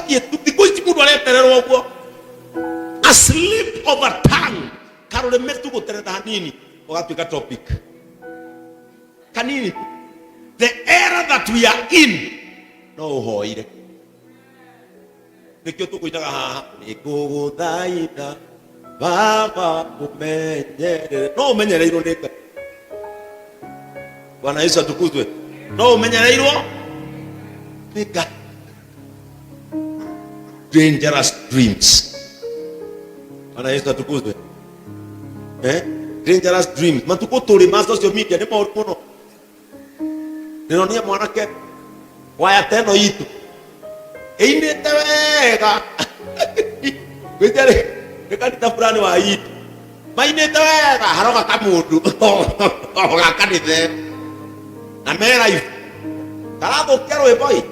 tie thikũ ici mũndũ aretererwo ũguo. A slip of a tongue karũrĩmĩ tu gũterera hanini ũgatuĩka topic kanini. The era that we are in no ũhoire nĩkĩo tũkũinaga haha nĩngũgũthaitha Baba ũmenyerere. No ũmenyereirwo nĩ Ngai. Bwana Yesu atukuzwe. No ũmenyereirwo nĩ Ngai. Dangerous dreams. Bwana Yesu atukuzwe. Dangerous dreams. Matuko tũrĩ ma social media nĩ maũndũ mũno. Nĩronia mwanake waya teno itu ĩinĩte wega gwĩtĩrĩ nĩkanitha fulani wa itu mainĩte wega haroga kamũndũ gakanithe na mera karathũkia rwĩmbo ĩ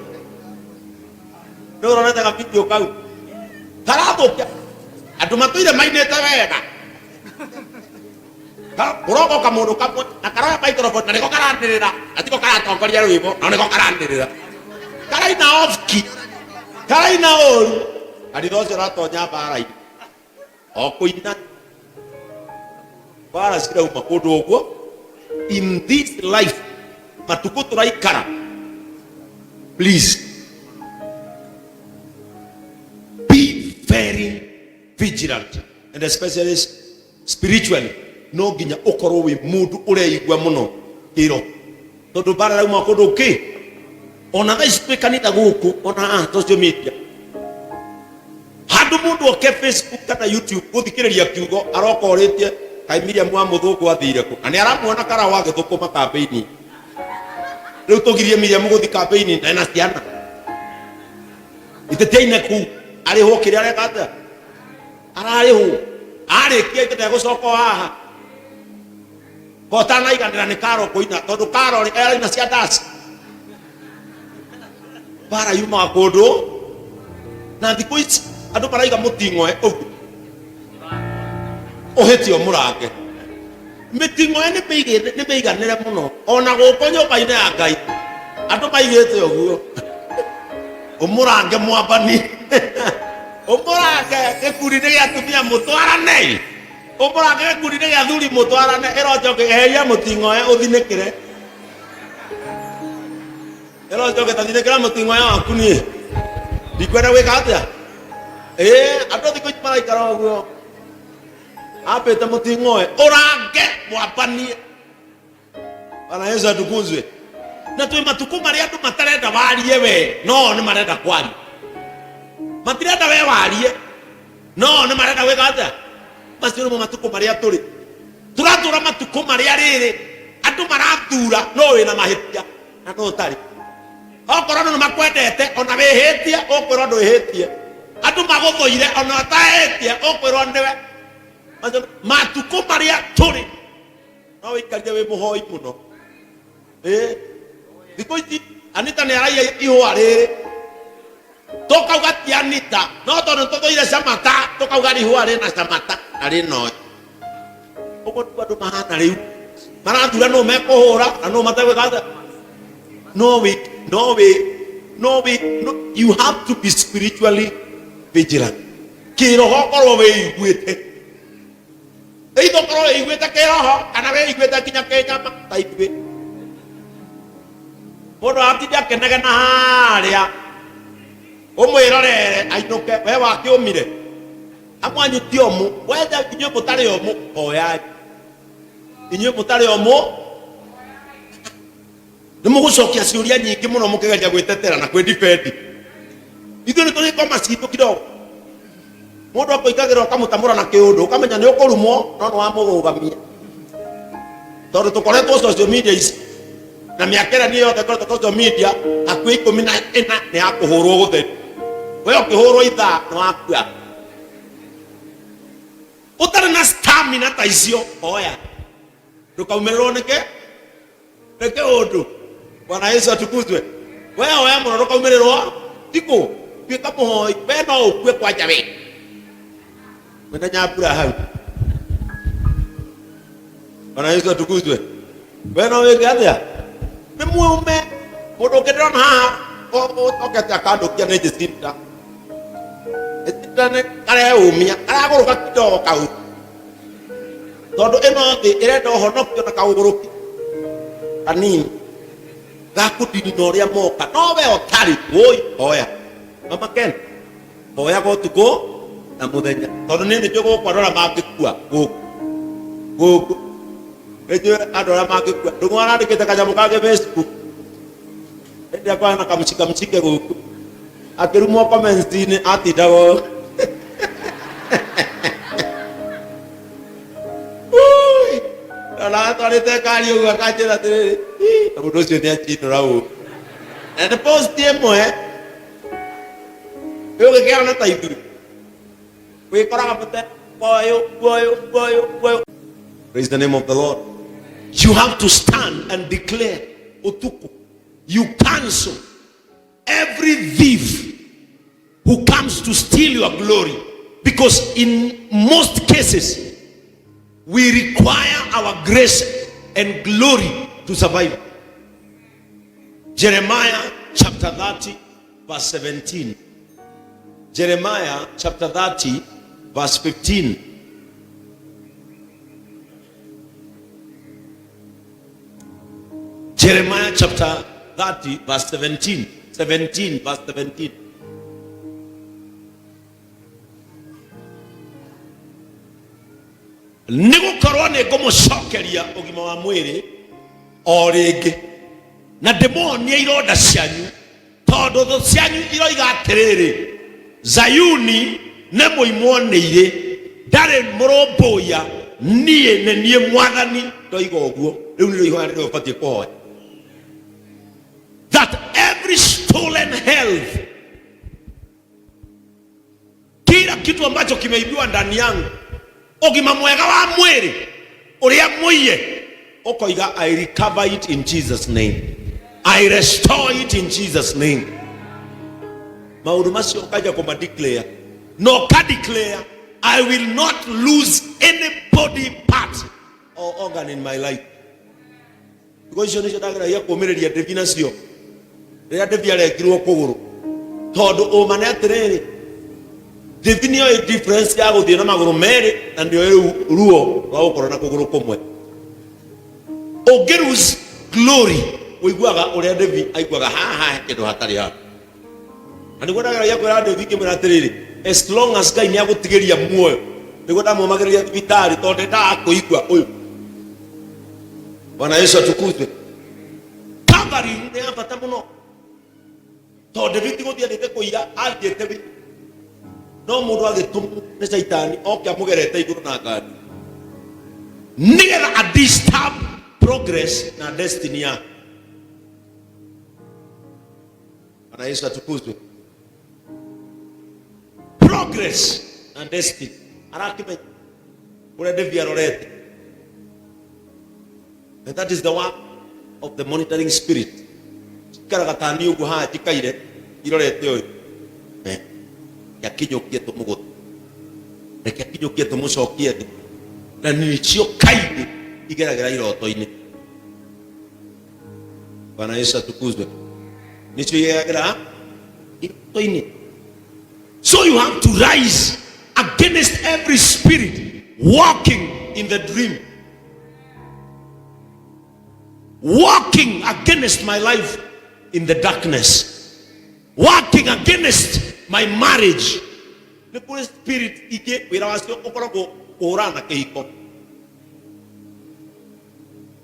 nĩũronete ga video kau karathũkia andũ matũire mainĩte wega ũrogo kamũndũ kamwe na karoya microphone na nĩko karandĩrĩra atiko karatongoria rwĩmbo na nĩko karandĩrĩra karaina off-key karaina ũru kanitha ũcio ũratonya mbara-inĩ o kũina mbara cirauma kũndũ ũguo. In this life matukũ tũraikara, please be very vigilant and especially spiritually. No nginya ũkorwo wĩ mũndũ ũreigua mũno kĩro tondũ mbara rauma kũndũ kĩ ona thaa ici twĩ kanitha gũkũ ona social media handũ mũndũ oke Facebook kana YouTube gũthikĩrĩria kiugo aroka ũrĩtie kaĩ Miriam wa mũthũngũ athire kũ na nĩaramuona kara wa gĩthũkũma kambĩini. Rĩu tũgirie Miriam gũthi kambĩini na ena ciana itetiaine kũu arĩhwo kĩrĩa areka atĩa ararĩhwo arĩkia itegũcoka haha kota naiganĩra nĩ Karo kũina tondũ Karo eraina cia dance bara yuma kũndũ na thikũ ici andũ maraiga mũting'oe ũguo ũhĩtio mũrange mĩting'oe nĩ mĩiganĩre mũno ona gũkũ nyũmba-inĩ ya Ngai andũ maigĩte ũguo ũmũrange mwambani ũmũrange gĩkundi-inĩ gĩa atumia mũtwarane ũmũrange gĩkundi-inĩ gĩa athuri mũtwarane ĩrojoke eheria mũting'oe ũthinĩkĩre ĩrojoke tathinĩkĩra mũting'oe waku niĩ ndikwenda gwĩka atĩa andũ thikũ ici maraikara ũguo ambĩte mũting'oe ũrange mwambanie. Bwana Yesu atukuzwe. Na twĩ matukũ marĩa andũ matarenda warie we no nĩ marenda kwaria matirenda we warie no nĩ marenda gwĩka atĩa. Macio nĩmo matukũ marĩa tũrĩ tũratũra matukũ marĩa rĩrĩ andũ marathura no wĩna mahĩtia na no ũtarĩ okorwo andũ nĩmakwendete ona wĩhĩtie ũkwĩrwo ndwĩhĩtie andũ magũthũire ona ũtahĩtie ũkwĩrwo nĩwe. Matukũ marĩa tũrĩ no wĩikarie wĩ mũhoi mũno. Thikũ ici Anita nĩaraiya ihũa rĩrĩ tũkauga ti Anita no tondũ tũthũire Camata tũkauga ihũa rĩna Camata na rĩnoĩ. Ũguo nĩguo andũ mahana rĩu marathura no mekũhũra na no mategwĩka atĩa. No, you have to be spiritually vigilant. Kĩroho korwo wĩiguĩte either korwo wĩiguĩte kĩroho kana wĩiguĩte kinya kĩnyama ta ithuĩ. Mũndũ atinde akenegena harĩa ũmwĩrorere ainũke we wakĩũmire amwanyitie ũmũ wenda inyuĩ mũtarĩ ũmũ oyai inyuĩ mũtarĩ ũmũ nĩmũgũcokia ciũria nyingĩ mũno mũkĩgeria gwĩtetera na kwĩdefend. Ithuĩ nĩtũrĩkoma citũ kidogo mũndũ akũingagĩra ũkamũtamũra na kĩũndũ ũkamenya nĩ ũkũrumwo no nĩwamũrũgamia tondũ tũkoretwo social media ici na mĩaka ĩrĩa niĩ yothe ngoretwo social media hakuhĩ 14 nĩ ya kũhũrwo gũtheri. We ũkĩhũrwo ithaa nĩwakua ũtarĩ na stamina ta icio oya ndũkaumĩrĩrwo nĩkĩ ũndũ. Bwana Yesu atukuzwe. We oya mũno ndũkaumĩrĩrwo tikũ tuĩka mũhoi we no ũkue kwanja we mwenda nyambura hau. Bwana Yesu atukuzwe. We no wĩke atĩa nĩ mume mũndũ ũngĩ ndĩrona haha okete akandũkia nĩ Jacinta matutane kare umia kare goroka kidogo kau tondu ino thi irenda uhonokio na kaugoroki kanini gakudini no ria moka no we otari oi oya mama Ken oya go tuko na muthenya tondu nini njugo kwarora mangikua guku ejo adora mangikua ndungu arandikite kanyamu kage Facebook ndia kwa na kamchike guku akirumwo comments ni atindago ala tolete kali uga kachira tere mundu ucio ni achino rau and post imwe yo gikera na taithuru wikoraga mute boyo. Praise the name of the Lord. You have to stand and declare utuku. You cancel every thief who comes to steal your glory, because in most cases we require our grace and glory to survive. Jeremiah chapter 30 verse 17. Jeremiah chapter 30 verse 15. Jeremiah chapter 30 verse 17. 17 verse 17. Nigukorwo ni ngumucokeria ugima wa mwiri o ringi na ndimonie ironda cianyu tondu thu cianyu iroiga atiriri Zayuni ne muimuoneire ndari murumbuya nie ne nie mwathani ndoiga uguo riu ni ihoya rio batie kuhoya that every stolen health, kila kitu ambacho kimeibiwa ndani yangu, ugima mwega wa mwiri uria muiye ukoiga I recover it in Jesus name, I restore it in Jesus name. Maundu macio ukaja kuma declare no ka declare I will not lose any body part or organ in my life, because you nisho dagira ya kumireria devina cio ria devia rekirwo kuguru tondu umane atiriri devinio a difference ya guthie na maguru meri na ndio ruo rwa gukora na kuguru kumwe lose glory uiguaga uria devi aiguaga haha kindu hatari ha ani godaga ya kwera devi kimura atiriri as long as Ngai ni agutigiria muoyo nigo ndamumagiriria thibitari tondu ndakuigua uyu. Bwana Yesu atukuzwe. Kabari ni abata muno tondu David guthie ndite kuira athiete wi no mundu agitumu ni Saitani oke amugerete iguru na ngari nigetha a disturb progress na destiny ya. Bwana Yesu atukuzwe. Progress and destiny arakime ule devia rorete, and that is the work of the monitoring spirit. Karagatani ugu ha tikaire irorete oyo yakinyokie tumugo reke kinyokie tumucokie na nicio kaide igeragera iroto-ini. Bwana Yesu atukuzwe. Nicio igeragera iroto-ini. So you have to rise against every spirit walking in the dream, walking against my life in the darkness, walking against my marriage. The Holy Spirit ike wira wasio ukoragwo kurana kihiko,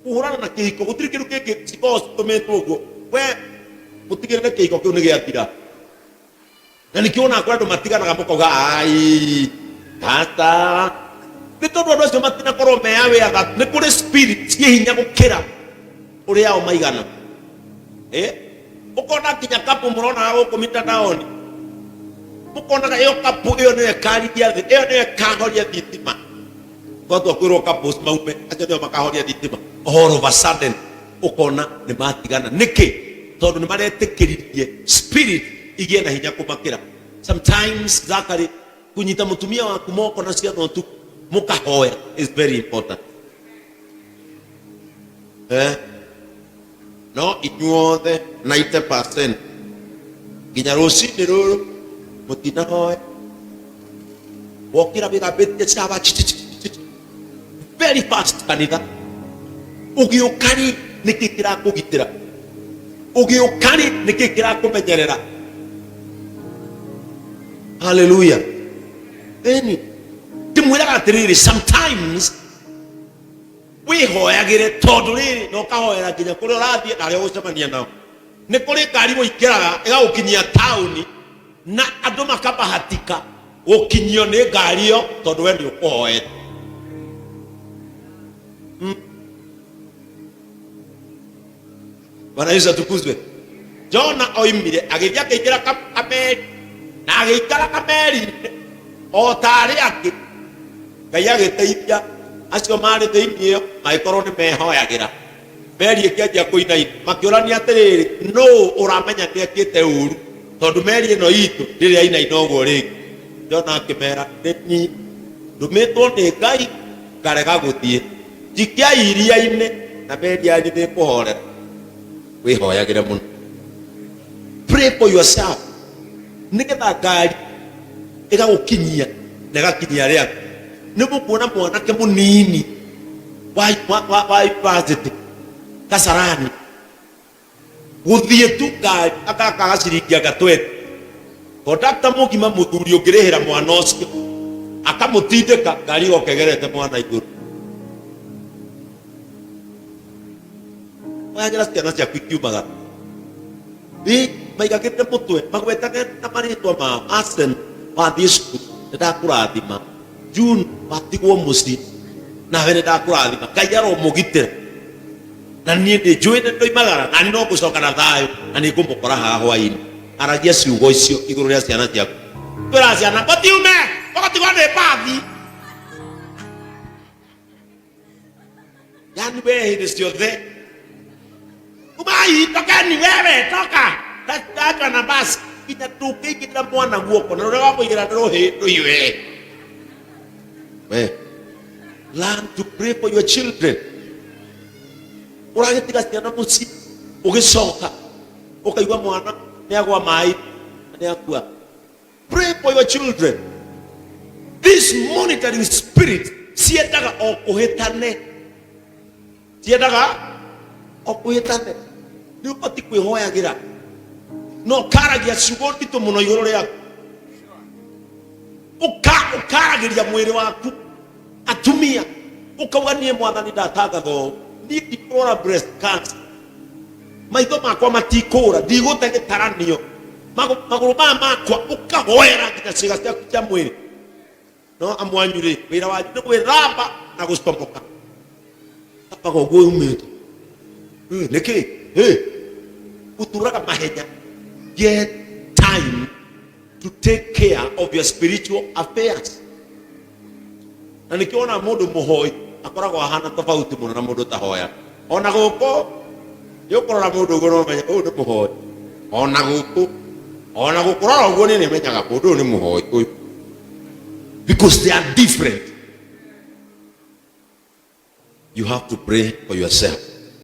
kurana na kihiko gutiri kindu kiki sikos tumetwo guo we mutigire kihiko kiu ni giathira. Na nikiona kwa ndo matiganaga mukoga ai tata bitondu andu acio matina korwo meaweaga ni kuri spirit cie hinya gukira uria o maigana ukona kinya kapu murona guku mitandaoni mukonaga iyo kapu iyo ni ekariria thi iyo ni ekahoria thitima watu akwirwo kapu maume acio ndio makahoria thitima all of a sudden ukona ni matigana niki tondu ni maretikiririe spirit igie na hinya kumakira. Sometimes Zakari kunyita mutumia waku moko na ciano tu mukahoya is very important. No inyuothe 90% ginya rucini ruru mutina hoya wokira bigambĩtie cawa very fast kanitha. Ũgĩũkari nĩkĩ kĩrakũgitĩra? Ũgĩũkari nĩkĩ kĩrakũmenyerera? Hallelujah. Eni ndĩmwĩraga atĩrĩrĩ, sometimes wĩhoyagĩre tondũ rĩrĩ na ũkahoera nginya kũrĩa ũrathiĩ na arĩa ũgũcemania nao. Nĩ kũrĩ ngari mũingĩraga ĩgagũkinyia taũni na andũ makabahatika gũkinyio nĩ ngari ĩyo tondũ we nĩ ũkũhoete. Bwana Yesu atukuzwe. Jona oimire agĩthiĩ akĩingĩra kameri na agĩikara kameri-inĩ o tarĩ angĩ. Ngai agĩteithia acio marĩ thĩinĩ ĩyo magĩkorwo nĩ mehoyagĩra. Meri ĩkĩanjia kũinaina makĩũrania atĩrĩrĩ, no ũramenya nĩekĩte ũru tondũ meri ĩno itũ ndĩrĩ yainaina ũguo rĩngĩ. Jona akĩmera, nĩ niĩ ndũmĩtwo nĩ Ngai ngarega gũthiĩ, njikiai iria-inĩ na meri yanyu nĩĩkũhorera. Wĩhoyagĩre mũno. Pray for yourself. Nĩgetha ngari ĩgagũkinyia na ĩgakinyia rĩa. Nĩ mũkuona mwanake mũnini wa university Kasarani gũthiĩ tu ngari akakaga ciringi agatwete. Kondakta mũgima mũthuri ũngĩrĩhĩra mwana ũcio akamũtindĩka ngari ĩgokegerete mwana igũrũ. Wagĩra ciana ciaku ikiumagara maigagĩte mũtwe magwetage na marĩtwa mao. Asen wathiĩ cukuru nĩndakũrathima. June watigwo mũciĩ nawe nĩndakũrathima. Ngai aromũgitĩra na niĩ ndĩnjũĩ nĩndoimagara na niĩ no ngũcoka na thayũ na nĩngũmũkora haha hwaĩ-inĩ. Aragia ciugo icio igũrũ rĩa ciana ciaku. Kwĩra ciana mũtiume ũgatigwo nĩ bathi. Yani we hĩndĩ ciothe umai tokeni wewe toka tataka na basi kinya tukĩigĩrĩra mwana guoko na rũrĩa wamũigĩra ndũrũhĩndũiwe. We learn to pray for your children. Ũragĩtiga ciana mũciĩ ũgĩcoka ũkaigua mwana nĩagwa maĩ nĩakua. Pray for your children. This monitoring spirit ciendaga o kũhĩtane, ciendaga o kũhĩtane. Nĩ ũbati kwĩhoyagĩra no ũkaragia ciugo nditũ mũno igũrũ rĩaku. Ũkaragĩria mwĩrĩ waku. Atumia ũkauga niĩ Mwathani ndatangatho niĩ ndikũrwara breast cancer, maitho makwa matikũra, ndigũte gĩtaranio, magũrũ maya makwa ũkahoera nginya ciĩga ciaku cia mwĩrĩ. No amwanyu rĩ, wĩra wanyu nĩ gwĩthamba na gũcomoka. Ambaga ũguo umĩte nĩkĩ ũtũraga mahenya. Get time to take care of your spiritual affairs. Na nikiona mũndũ mũhoi akoragwo ahana tofauti mũno na mũndũ tahoya. Ona gũkũ nĩũkũrora mũndũ ũguo no ũmenye ũyũ nĩ mũhoi. Ona gũkũrora ũguo nĩ nĩmenyaga mũndũ ũyũ nĩ mũhoi ũyũ. Because they are different. You have to pray for yourself.